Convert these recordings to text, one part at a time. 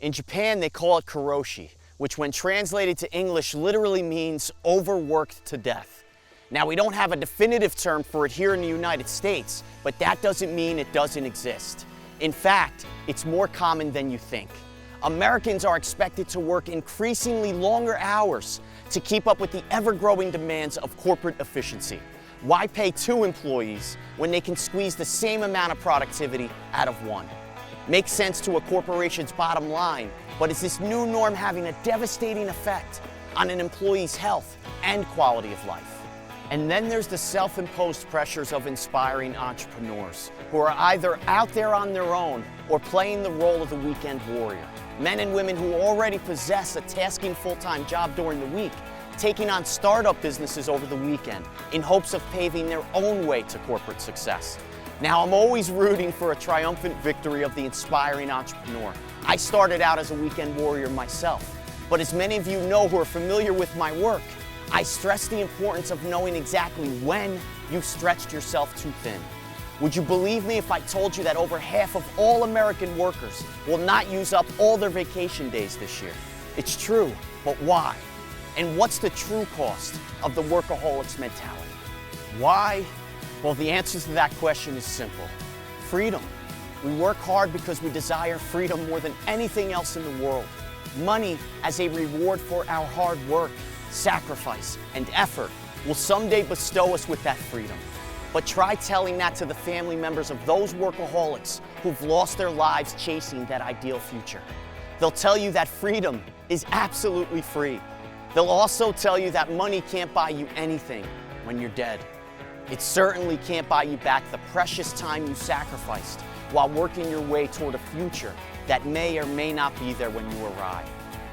In Japan, they call it karoshi, which when translated to English literally means overworked to death. Now, we don't have a definitive term for it here in the United States, but that doesn't mean it doesn't exist. In fact, it's more common than you think. Americans are expected to work increasingly longer hours to keep up with the ever-growing demands of corporate efficiency. Why pay 2 employees when they can squeeze the same amount of productivity out of 1? Makes sense to a corporation's bottom line, but is this new norm having a devastating effect on an employee's health and quality of life? And then there's the self-imposed pressures of inspiring entrepreneurs who are either out there on their own or playing the role of the weekend warrior. Men and women who already possess a tasking full-time job during the week, taking on startup businesses over the weekend in hopes of paving their own way to corporate success. Now, I'm always rooting for a triumphant victory of the inspiring entrepreneur. I started out as a weekend warrior myself, but as many of you know who are familiar with my work, I stress the importance of knowing exactly when you've stretched yourself too thin. Would you believe me if I told you that over half of all American workers will not use up all their vacation days this year? It's true, but why? And what's the true cost of the workaholic's mentality? Why? Well, the answer to that question is simple. Freedom. We work hard because we desire freedom more than anything else in the world. Money as a reward for our hard work, sacrifice, and effort will someday bestow us with that freedom. But try telling that to the family members of those workaholics who've lost their lives chasing that ideal future. They'll tell you that freedom is absolutely free. They'll also tell you that money can't buy you anything when you're dead. It certainly can't buy you back the precious time you sacrificed while working your way toward a future that may or may not be there when you arrive.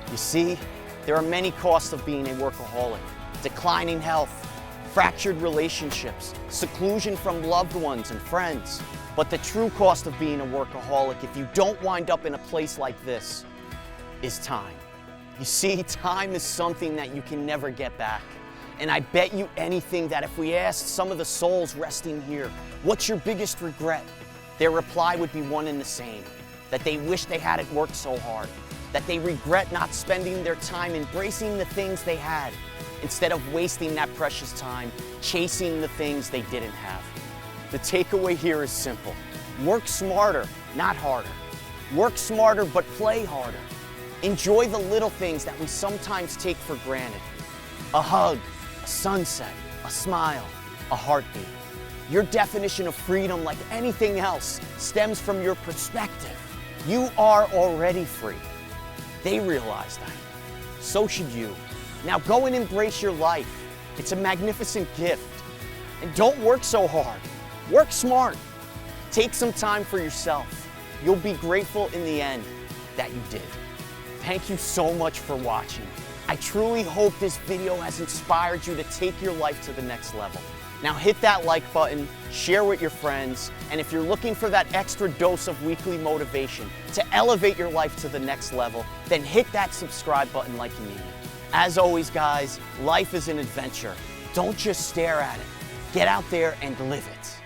You see, there are many costs of being a workaholic: declining health, fractured relationships, seclusion from loved ones and friends. But the true cost of being a workaholic, if you don't wind up in a place like this, is time. You see, time is something that you can never get back. And I bet you anything that if we asked some of the souls resting here, what's your biggest regret? Their reply would be one and the same: that they wish they hadn't worked so hard, that they regret not spending their time embracing the things they had, instead of wasting that precious time chasing the things they didn't have. The takeaway here is simple. Work smarter, not harder. Work smarter, but play harder. Enjoy the little things that we sometimes take for granted. A hug, a sunset, a smile, a heartbeat. Your definition of freedom, like anything else, stems from your perspective. You are already free. They realize that. So should you. Now go and embrace your life. It's a magnificent gift. And don't work so hard. Work smart. Take some time for yourself. You'll be grateful in the end that you did. Thank you so much for watching. I truly hope this video has inspired you to take your life to the next level. Now hit that like button, share with your friends, and if you're looking for that extra dose of weekly motivation to elevate your life to the next level, then hit that subscribe button like you mean it. As always, guys, life is an adventure. Don't just stare at it. Get out there and live it.